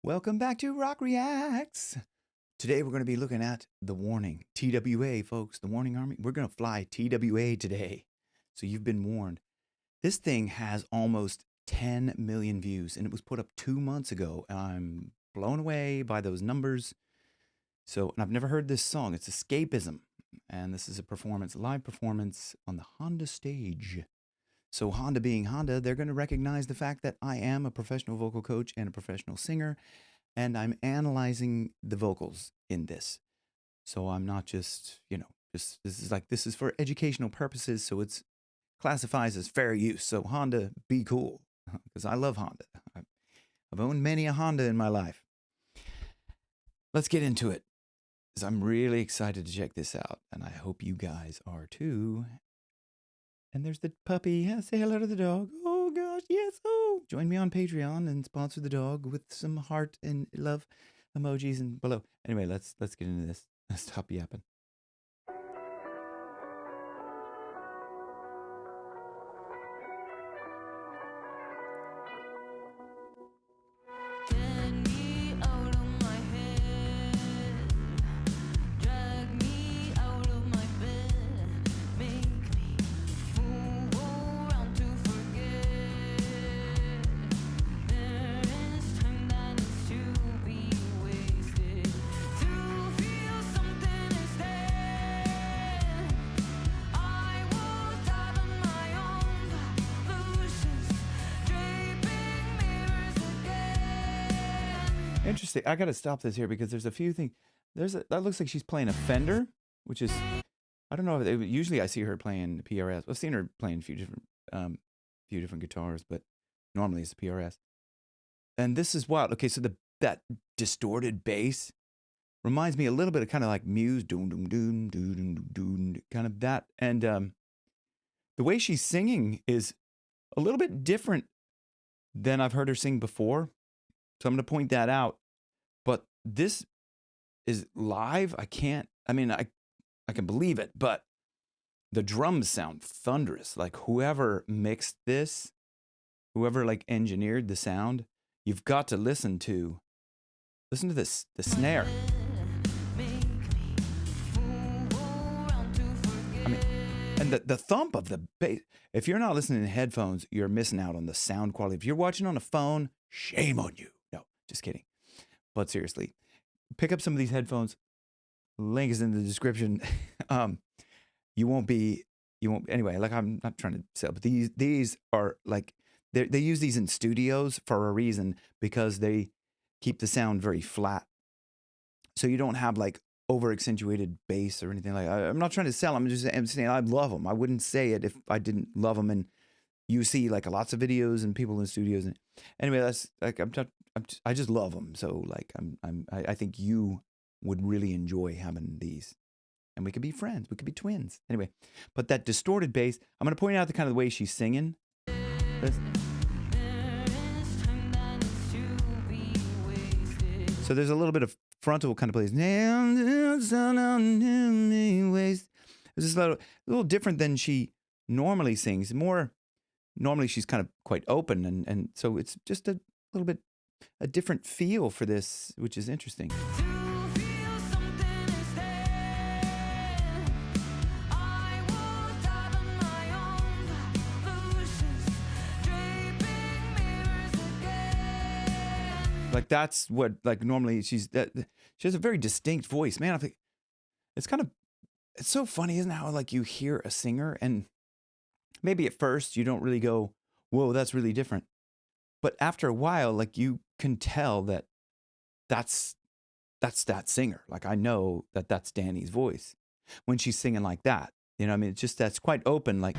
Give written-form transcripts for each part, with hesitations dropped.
Welcome back to Rock Reacts. Today we're going to be looking at the warning. TWA, folks, the warning army. We're going to fly TWA today. So you've been warned. This thing has almost 10 million views, and it was put up 2 months ago. I'm blown away by those numbers. And I've never heard this song. It's Escapism, and this is a live performance on the Honda stage. So Honda being Honda, they're going to recognize the fact that I am a professional vocal coach and a professional singer, and I'm analyzing the vocals in this. So I'm not just, this is for educational purposes, so it's classifies as fair use. So Honda, be cool, because I love Honda. I've owned many a Honda in my life. Let's get into it, because I'm really excited to check this out, and I hope you guys are too. And there's the puppy. Yeah, say hello to the dog. Oh, gosh, yes. Oh, join me on Patreon and sponsor the dog with some heart and love emojis and below. Anyway, let's get into this. Stop yapping. Interesting. I got to stop this here because there's a few things. That looks like she's playing a Fender, which is, I don't know. Usually I see her playing PRS. I've seen her playing a few different guitars, but normally it's the PRS. And this is wild. Okay, so that distorted bass reminds me a little bit of kind of like Muse, doom doom doom doom doom doom, kind of that. And the way she's singing is a little bit different than I've heard her sing before. So I'm going to point that out. But this is live. I can believe it, but the drums sound thunderous. Like whoever mixed this, whoever like engineered the sound, you've got to listen to this, the snare. And the thump of the bass. If you're not listening in headphones, you're missing out on the sound quality. If you're watching on a phone, shame on you. No, just kidding. But seriously, pick up some of these headphones. Link is in the description. Anyway, like I'm not trying to sell, but these are like, they use these in studios for a reason, because they keep the sound very flat. So you don't have like over accentuated bass or anything like that. I'm not trying to sell them. I'm saying I love them. I wouldn't say it if I didn't love them. And you see like lots of videos and people in studios. And anyway, that's like, I just love them. So like, I think you would really enjoy having these, and we could be friends. We could be twins. Anyway, but that distorted bass, I'm going to point out the kind of the way she's singing. So there's a little bit of frontal kind of plays. It's just a little different than she normally sings. Normally she's kind of quite open, and so it's just a little bit a different feel for this, which is interesting. Like that's what, like normally she has a very distinct voice, man. I think it's so funny, isn't it, how like you hear a singer and maybe at first you don't really go, whoa, that's really different. But after a while, like you can tell that that's that singer. Like I know that that's Danny's voice when she's singing like that. You know what I mean? It's just, that's quite open, like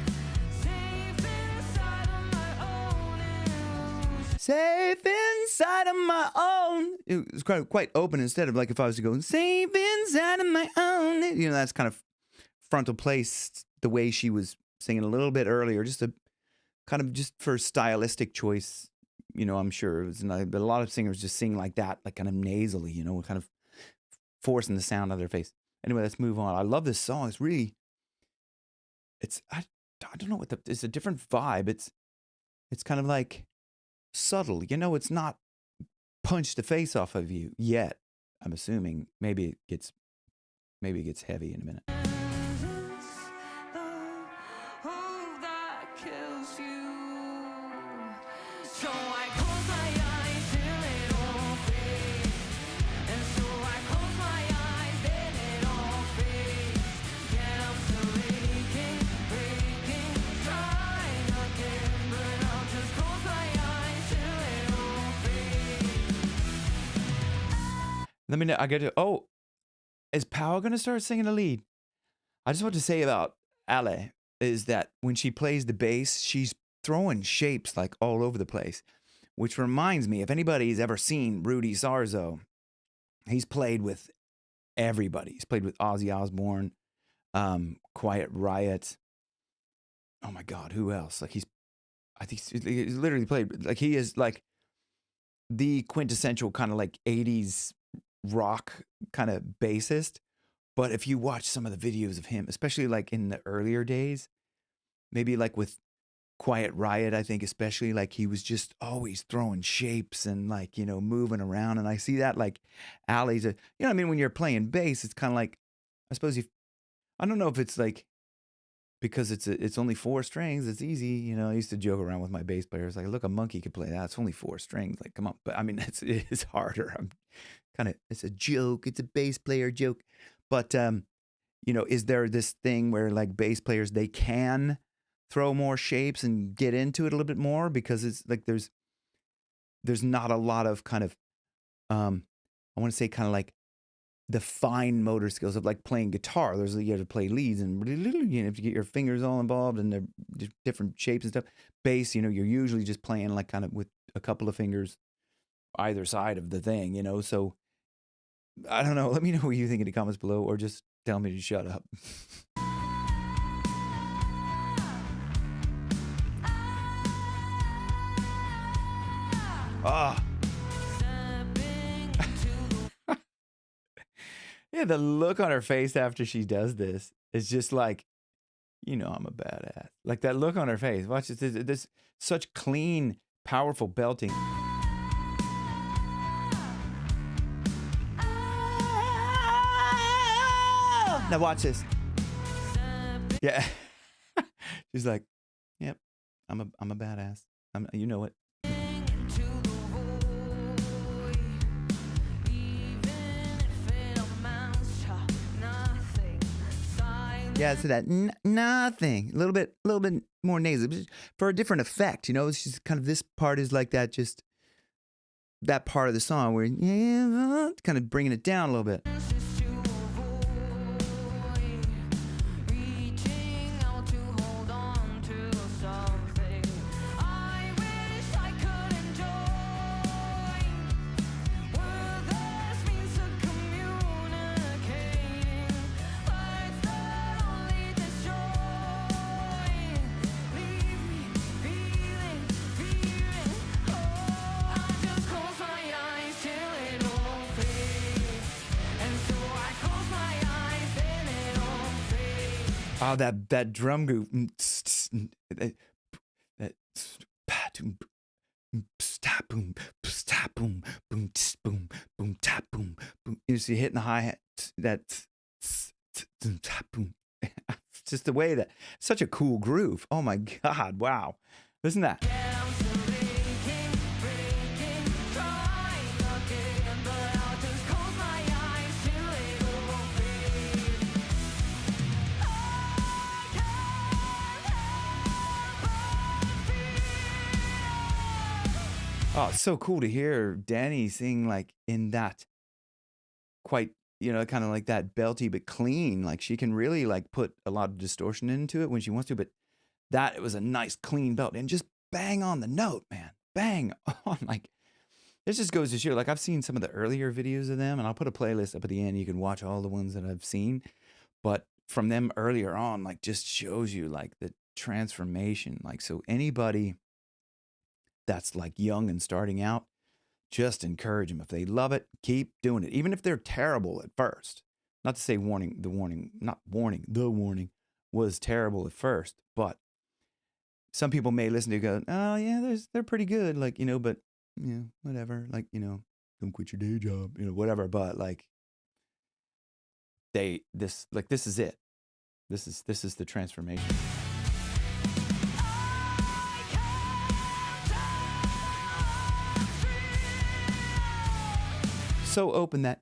safe inside of my own. It was quite open instead of like if I was to go safe inside of my own. You know, that's kind of frontal place, the way she was singing a little bit earlier, just a kind of just for stylistic choice. You know, I'm sure it was but a lot of singers just sing like that, like kind of nasally, you know, kind of forcing the sound out of their face. Anyway, let's move on. I love this song. It's really, I don't know it's a different vibe. It's kind of like subtle, you know, it's not punch the face off of you yet. I'm assuming maybe it gets heavy in a minute. Let me know. I got to. Oh, is Powell gonna start singing the lead? I just want to say about Ale is that when she plays the bass, she's throwing shapes like all over the place, which reminds me, if anybody's ever seen Rudy Sarzo, he's played with everybody. He's played with Ozzy Osbourne, Quiet Riot. Oh my God, who else? Like I think he's literally played, like he is like the quintessential kind of like 80s rock kind of bassist. But if you watch some of the videos of him, especially like in the earlier days, maybe like with Quiet Riot, I think especially, like he was just always throwing shapes and like, you know, moving around. And I see that like Ali's, you know what I mean? When you're playing bass, it's kind of like, I suppose I don't know if it's like, because it's only 4 strings, it's easy. You know, I used to joke around with my bass players, like, look, a monkey could play that. It's only 4 strings. Like, come on. But I mean, it is harder. It's a joke. It's a bass player joke. But, you know, is there this thing where like bass players, they can throw more shapes and get into it a little bit more? Because it's like, there's not a lot of kind of, I want to say kind of like the fine motor skills of like playing guitar. You have to play leads and you have to get your fingers all involved and they're different shapes and stuff. Bass, you know, you're usually just playing like kind of with a couple of fingers either side of the thing, you know? So I don't know. Let me know what you think in the comments below, or just tell me to shut up. Ah. Yeah, the look on her face after she does this is just like, you know, I'm a badass. Like that look on her face. Watch this such clean, powerful belting. Now watch this. Yeah. She's like, yep, I'm a badass. You know it. Yeah, so that nothing, a little bit more nasal for a different effect, you know. It's just kind of, this part is like that, just that part of the song where kind of bringing it down a little bit. Oh, that drum groove. You see hitting the hi-hat, that just the way that, such a cool groove. Oh my God, wow. Listen to that. Oh, it's so cool to hear Danny sing like in that quite, you know, kind of like that belty but clean. Like she can really like put a lot of distortion into it when she wants to, but that, it was a nice clean belt and just bang on the note, man. Bang on. Like, this just goes to show, like I've seen some of the earlier videos of them, and I'll put a playlist up at the end. You can watch all the ones that I've seen, but from them earlier on, like just shows you like the transformation. Like, so anybody that's like young and starting out, just encourage them. If they love it, keep doing it. Even if they're terrible at first. Not to say the warning was terrible at first, but some people may listen to it and go, oh yeah, they're pretty good. Like, you know, but you know, whatever. Like, you know, don't quit your day job, whatever. But like this is it. This is the transformation. So open that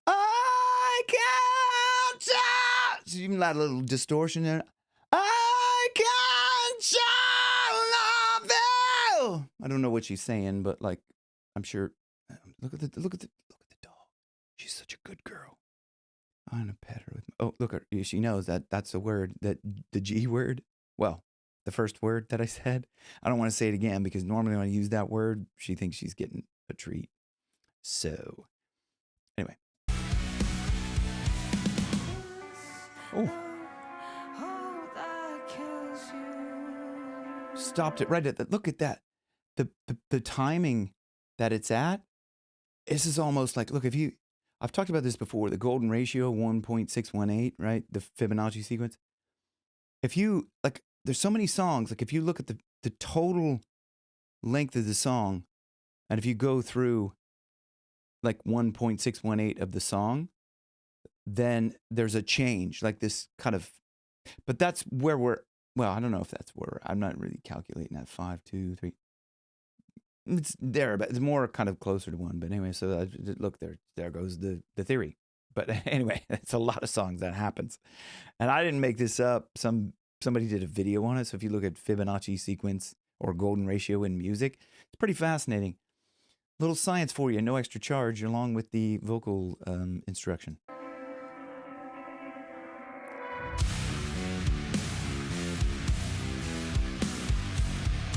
I can't tell. So even that little distortion there. I can't tell love you. I don't know what she's saying, but like I'm sure. Look at the dog. She's such a good girl. I'm gonna pet her with. Look at her. She knows that's the word, that the G word. Well, the first word that I said. I don't want to say it again because normally when I use that word, she thinks she's getting a treat. So. Anyway. Oh. Stopped it right at that. Look at that. The timing that it's at. This is almost like, look, I've talked about this before, the golden ratio, 1.618, right? The Fibonacci sequence. If you, like, there's so many songs, like if you look at the total length of the song, and if you go through like 1.618 of the song, then there's a change, like this kind of, but that's where I don't know if that's where I'm not really calculating that 5, 2, 3. It's there, but it's more kind of closer to 1. But anyway, so look, there goes the theory. But anyway, it's a lot of songs that happens. And I didn't make this up. Somebody did a video on it. So if you look at Fibonacci sequence or golden ratio in music, it's pretty fascinating. Little science for you, no extra charge, along with the vocal instruction.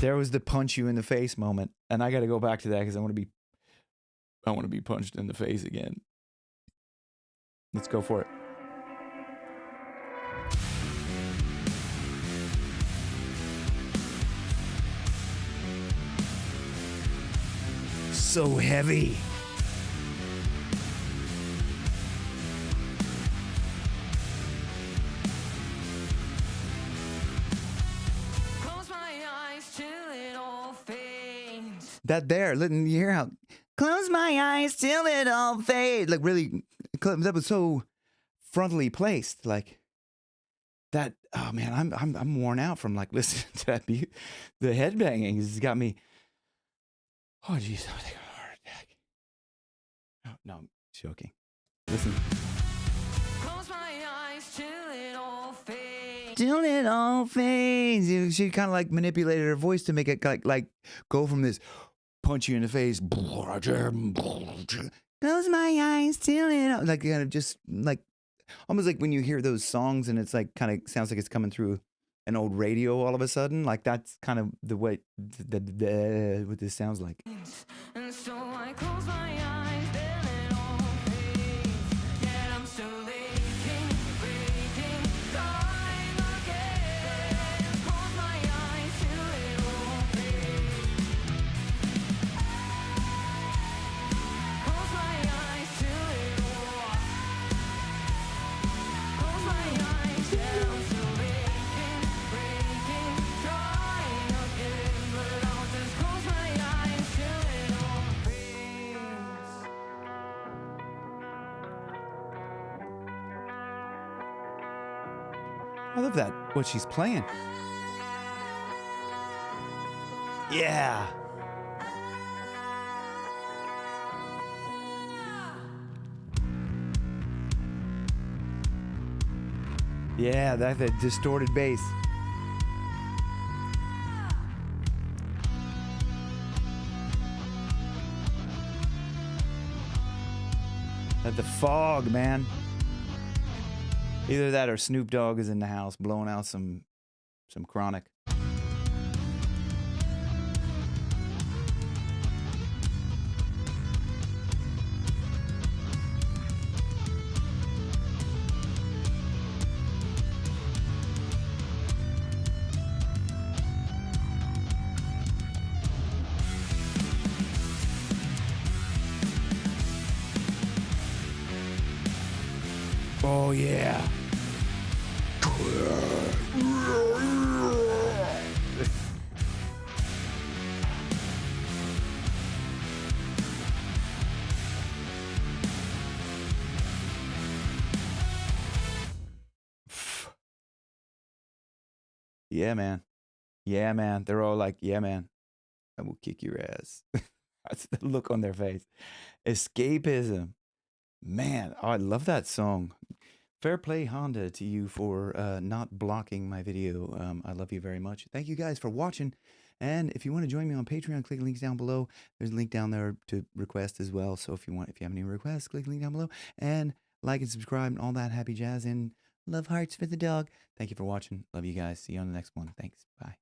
There was the punch you in the face moment, and I got to go back to that because I want to be punched in the face again. Let's go for it. So heavy. Close my eyes till it all fades. That there, you hear how close my eyes till it all fades. Like really, that was so frontally placed. Like that. Oh man, I'm worn out from like listening to that. The headbanging has got me. Oh jeez, I'm taking a heart attack. No, I'm joking. Listen. Close my eyes till it all fades. Till it all fades. She kind of like manipulated her voice to make it like go from this punch you in the face. Close my eyes till it all, like kind of just like almost like when you hear those songs and it's like kind of sounds like it's coming through an old radio all of a sudden. Like that's kind of the way what this sounds like. And so I close my eyes, then it all fades. Yet I'm still aching, breaking, dying again. Close my eyes till it all fades. Close my eyes till it all. Close my eyes, yet I'm still aching, breaking, trying again. But I'll just close my eyes till it all fades. I love that, what she's playing. Yeah. Yeah, that distorted bass. The fog, man. Either that or Snoop Dogg is in the house blowing out some chronic. Oh yeah. Yeah, man. Yeah, man. They're all like, yeah, man. I will kick your ass. That's the look on their face. Escapism. Man, oh, I love that song. Fair play, Honda, to you for not blocking my video. I love you very much. Thank you guys for watching. And if you want to join me on Patreon, click the links down below. There's a link down there to request as well. So if you have any requests, click the link down below and like and subscribe and all that happy jazz. And love hearts for the dog. Thank you for watching. Love you guys. See you on the next one. Thanks. Bye.